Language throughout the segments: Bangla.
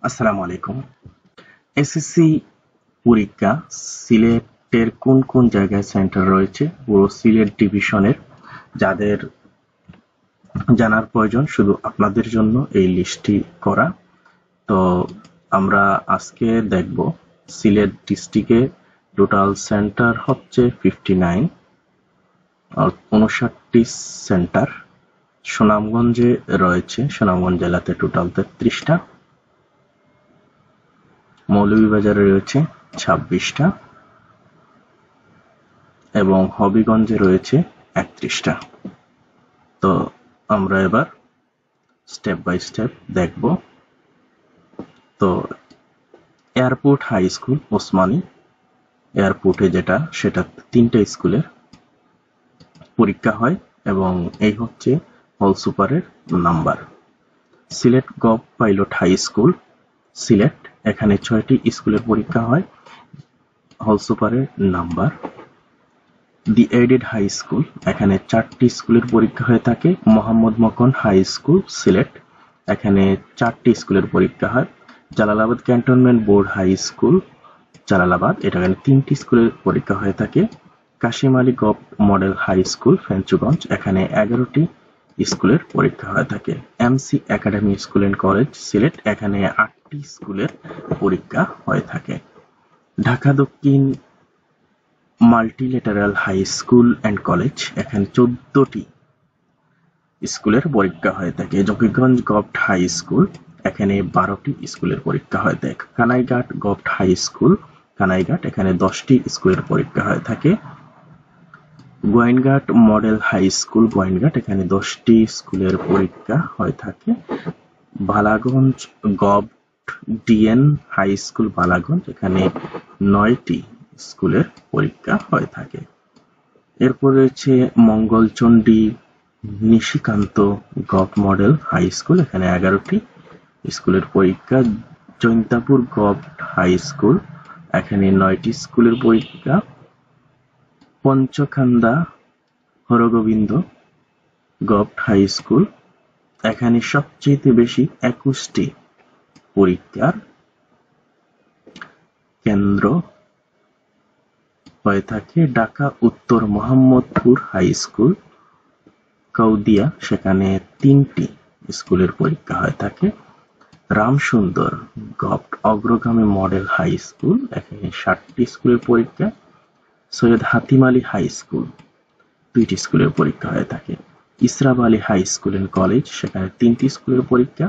আসসালামু আলাইকুম। এসএসসি পরীক্ষা সিলেটের কোন কোন জায়গায় সেন্টার রয়েছে পুরো সিলেট ডিভিশনের যাদের জানার প্রয়োজন শুধু আপনাদের জন্য এই লিস্টটি করা। তো আমরা আজকে দেখব সিলেট ডিস্ট্রিক্টে টোটাল সেন্টার হচ্ছে 59 আর 59টি সেন্টার। সুনামগঞ্জে রয়েছে, সুনামগঞ্জ জেলাতে টোটাল 33টা, মৌলভীবাজারে রয়েছে 26টা এবং হবিগঞ্জে রয়েছে 31টা। তো আমরা এবার স্টেপ বাই স্টেপ দেখব। তো এয়ারপোর্ট হাই স্কুল ওসমানী এয়ারপোর্টে সেটা 3টে স্কুলের পরীক্ষা হয় এবং এই হচ্ছে হল সুপারের number. Sylhet govt pilot high school Sylhet, এখানে 6টি স্কুলের পরীক্ষা হয়, হল সুপারের number. The aided high school, এখানে 4টি স্কুলের পরীক্ষা হয়ে থাকে। মোহাম্মদ মকন হাই স্কুল সিলেট, এখানে 4টি স্কুলের পরীক্ষা হয়। Jalalabad cantonment board high school Jalalabad, এখানে 3টি স্কুলের পরীক্ষা হয়ে থাকে। Kashim Ali govt model high school Fenchuganj, এখানে 11টি স্কুলের পরীক্ষা হয়ে থাকে। MC academy school and college Sylhet, এখানে 8টি স্কুলের পরীক্ষা হয়ে থাকে। Dhaka Dakshin multilateral high school and college, এখানে 14টি স্কুলের পরীক্ষা হয়ে থাকে। জকিগঞ্জ গভট হাই স্কুল, এখানে 12টি স্কুলের পরীক্ষা হয়ে থাকে। Kanaighat govt high school Kanaighat, এখানে 10টি স্কুলের পরীক্ষা হয়ে থাকে। Gowainghat model high school Gowainghat, এখানে 10টি স্কুলের পরীক্ষা হয়ে থাকে। Balaganj govt DN high school Balaganj, এখানে 9টি স্কুলের পরীক্ষা হয়ে থাকে। এরপর রয়েছে Mongolchandi Nishikanta govt model high school, এখানে 11টি স্কুলের পরীক্ষা। জৈন্তাপুর গভট হাই স্কুল, এখানে 9টি স্কুলের পরীক্ষা। পঞ্চখান্দা হরগোবিন্দ গভট হাই স্কুল, এখানে সবচেয়ে বেশি 21টি পরীক্ষার কেন্দ্র হয়ে থাকে। ঢাকা উত্তর মোহাম্মদপুর হাই স্কুল কাউদিয়া, সেখানে 3টি স্কুলের পরীক্ষা হয়ে থাকে। Ramsundar govt Agragami model high school, এখানে 7টি স্কুলের পরীক্ষা। সৈয়দ হাতিম আলী হাই স্কুল 2টি স্কুলের পরীক্ষা হয়ে থাকে। Israb Ali high school and college, সেখানে 3টি স্কুলের পরীক্ষা।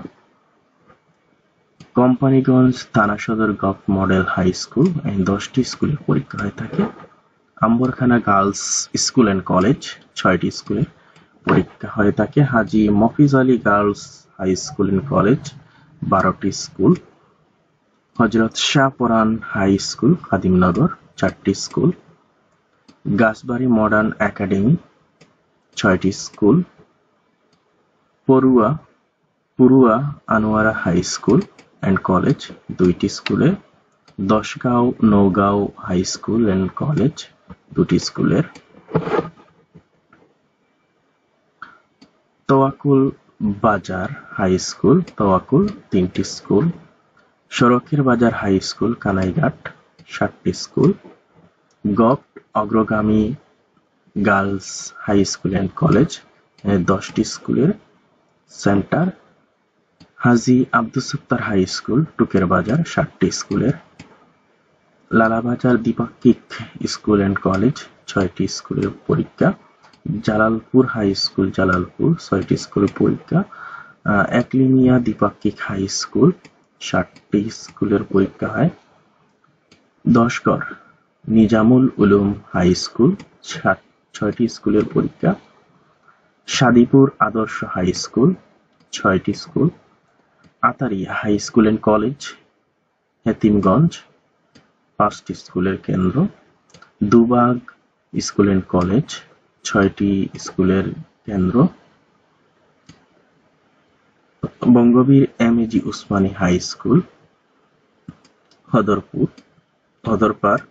কোম্পানিগঞ্জ থানা সদর গভ মডেল হাই স্কুল, 10টি স্কুলের পরীক্ষা হয়ে থাকে। Ambarkhana girls school and college, 6টি স্কুলের পরীক্ষা হয়ে থাকে। Haji Mofiz Ali girls high school and college, 12টি school. Hazrat Shahparan high school Khadimnagar, 4টি স্কুল। গাছবাড়ি মডার্ন একাডেমি, 6টি school. Paruya Anwara high school and college, 2টি স্কুলের। Dashgaon Naogaon high school and college, 2টি স্কুলের। তোয়াকুল বাজার হাই স্কুল তোয়াকুল, 3টি স্কুল। সড়কের বাজার হাই স্কুল কানাইঘাট, 7টি school. Govt Agragami girls high school and college, 10টি স্কুলের সেন্টার। হাজী আব্দুস সত্তার হাই স্কুল টুকের বাজার, 7টি স্কুলের। লালাবাজার দ্বিপাক্ষিক স্কুল এন্ড কলেজ, 6টি স্কুলের পরীক্ষা। জালালপুর হাই স্কুল জালালপুর, 6টি স্কুলের পরীক্ষা। একলিমিয়া দ্বিপাক্ষিক হাই স্কুল, 7টি স্কুলের পরীক্ষা হয়। দশগড় নিজামুল উলুম হাই স্কুল, 6টি স্কুলের পরীক্ষা। সাদিপুর আদর্শ হাই স্কুল, 6টি school. Atariya high school and college Hetimganj, 5টি স্কুলের কেন্দ্র। দুবাগ স্কুল এন্ড কলেজ, 6টি স্কুলের কেন্দ্র। Bangabir MAG Osmani high school Hadarpar,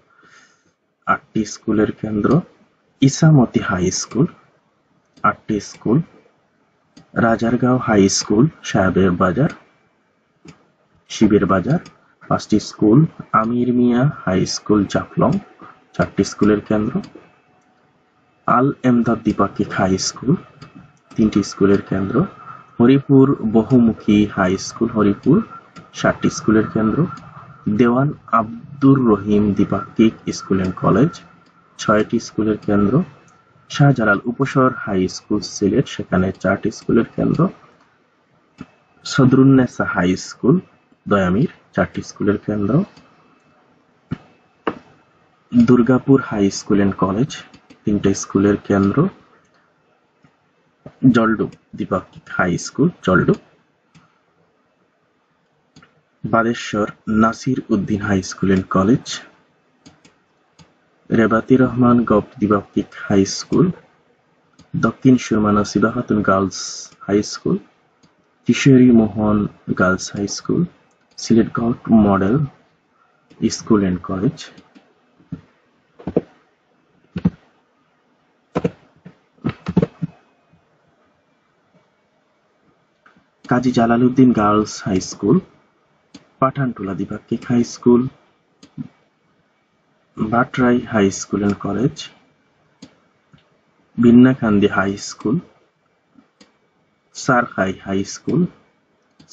8টি স্কুলের কেন্দ্র। ইসামতি হাই স্কুল, 8টি স্কুল। রাজারগাঁও হাই স্কুল সাহেবের বাজার, শিবের বাজার 5টি school, Amir Mia high school Jaflong 4টি স্কুলের কেন্দ্র, আল এমদাদ দ্বিপাক্ষিক হাই স্কুল 3টি স্কুলের কেন্দ্র, হরিপুর বহুমুখী হাই স্কুল হরিপুর 7টি স্কুলের কেন্দ্র, দেওয়ান আব্দুর রহিম দ্বিপাক্ষিক স্কুল অ্যান্ড কলেজ 6টি স্কুলের কেন্দ্র, শাহজালাল উপশহর হাই স্কুল সিলেট সেখানে 4টি স্কুলের কেন্দ্র, সদরুন্নেসা হাই স্কুল দয়ামির 4টি স্কুলের কেন্দ্র, Durgapur high school and college 3টে স্কুলের কেন্দ্র, জলডুব দ্বিপাক্ষিক high school Jaldub, Baleshwar Nasir Uddin high school and college, Rebati Rahman govt দ্বিপাক্ষিক high school, Dakshin Surma Nasiba Khatun girls high school, Kishori Mohan girls high school, Sylhet govt model school and college, Kazi Jalaluddin girls high school, Pathantula দ্বিপাক্ষিক high school, Batrai high school and college, Binnakandi high school, Sarkhai high school,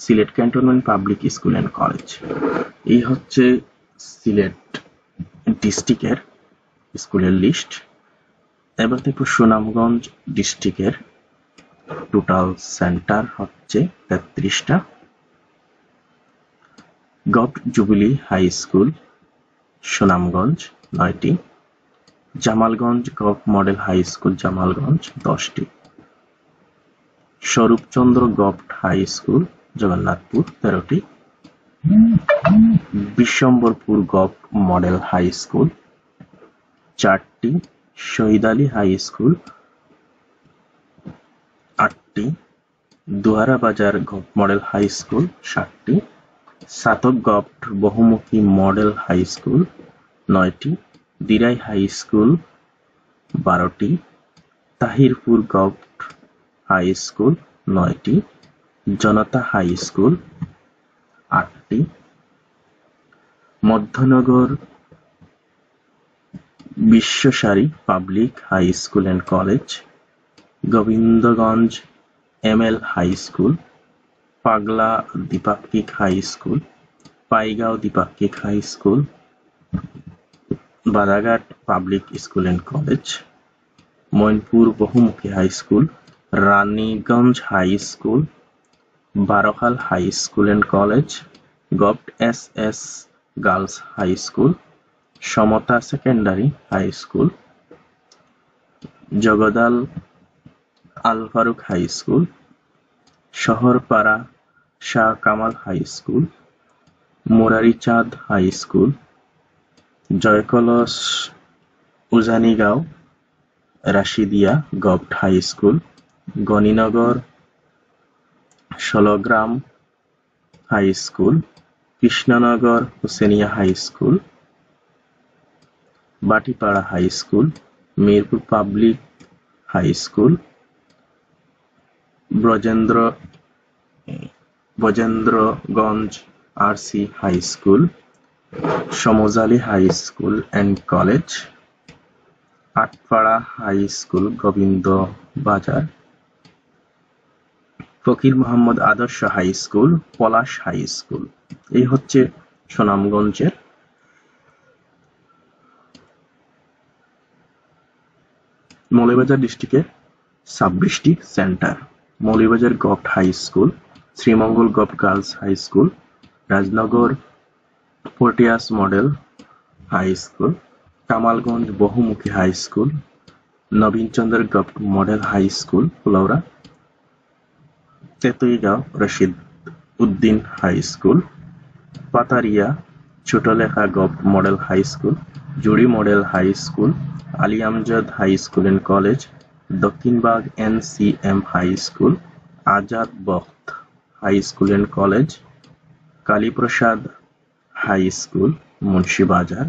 Sylhet cantonment public school and college. এই হচ্ছে সিলেট ডিস্ট্রিক্টের স্কুলের লিস্ট। এবার দেখো সুনামগঞ্জ ডিস্ট্রিক্টের টোটাল সেন্টার হচ্ছে 33টা। Govt jubilee high school Sunamganj 9টি, Jamalganj govt model high school Jamalganj 10টি, Swarupchandra govt high school Jagannathpur 13টি, Bishwambarpur govt model high school 4টি, শহীদ আলী হাই স্কুল 8টি, Duara Bazar govt model high school 7টি, সাতক গভট বহুমুখী মডেল হাই স্কুল 9টি, দিরাই হাই স্কুল 12টি, তাহিরপুর গভট হাই স্কুল 9টি, জনতা হাই স্কুল 8টি, Madhyanagar Bishwasari public high school and college, Gobindaganj ML high school, Pagla দ্বিপাক্ষিক হাই স্কুল, পাইগাঁও দ্বিপাক্ষিক high school, Badaghat public school and college, Mainpur বহুমুখী high school, Raniganj high school, Barkhal high school and college, govt S girls high school, Samata secondary high school, Jagdal Al Faruk high school, Shaharpara Shah Kamal high school, Murarichand high school, Joykalas Ujanigaon Rashidia govt high school, Ganinagar Sholgram high school, Krishnanagar Husainia high school, Batipara high school, Mirpur public high school, Brajendraganj RC high school, Samjali high school and college, Atpara high school Gobinda Bazar, Fakir Mohammad Adarsha high school, Palash high school. এই হচ্ছে সুনামগঞ্জের মৌলভীবাজার ডিস্ট্রিক্টের 26টি centre. Moulvibazar govt high school, Sreemangal govt girls high school, Rajnagar Fortius model high school, Kamalganj বহুমুখী high school, Nabinchandra govt model high school Fulaura, Tetuigaon Rashid Uddin high school, Patharia Chotolekha govt model high school, Juri model high school, Ali Amjad high school and college, Dakshinbagh NCM high school, Azad Bakht high school and college, Kaliprasad high school Munshibazar,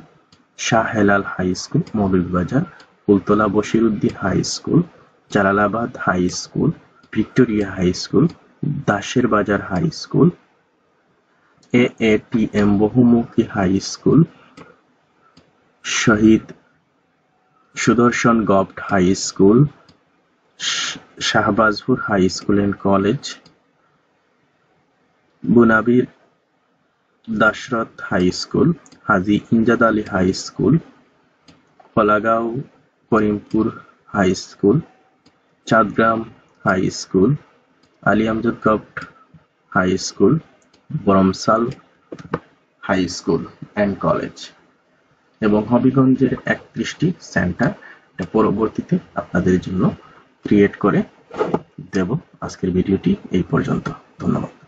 Shah Helal high school Moulvibazar, Fultala Bashiruddin high school, Jalalabad high school, Victoria high school, দাসের বাজার হাই স্কুল, AATM বহুমুখী high school, Shahid Sudarshan govt high school, Shahbazpur high school and college, Bunabir Dasharath high school, Haji Imdad Ali high school, Kalagaon Karimpur high school, Chandgram high school, Ali Amjad govt high school, Baramsal high school and college এবং হবিগঞ্জের 31টি সেন্টার পরবর্তীতে আপনাদের জন্য ক্রিয়েট করে দেব। আজকের ভিডিওটি এই পর্যন্ত। ধন্যবাদ।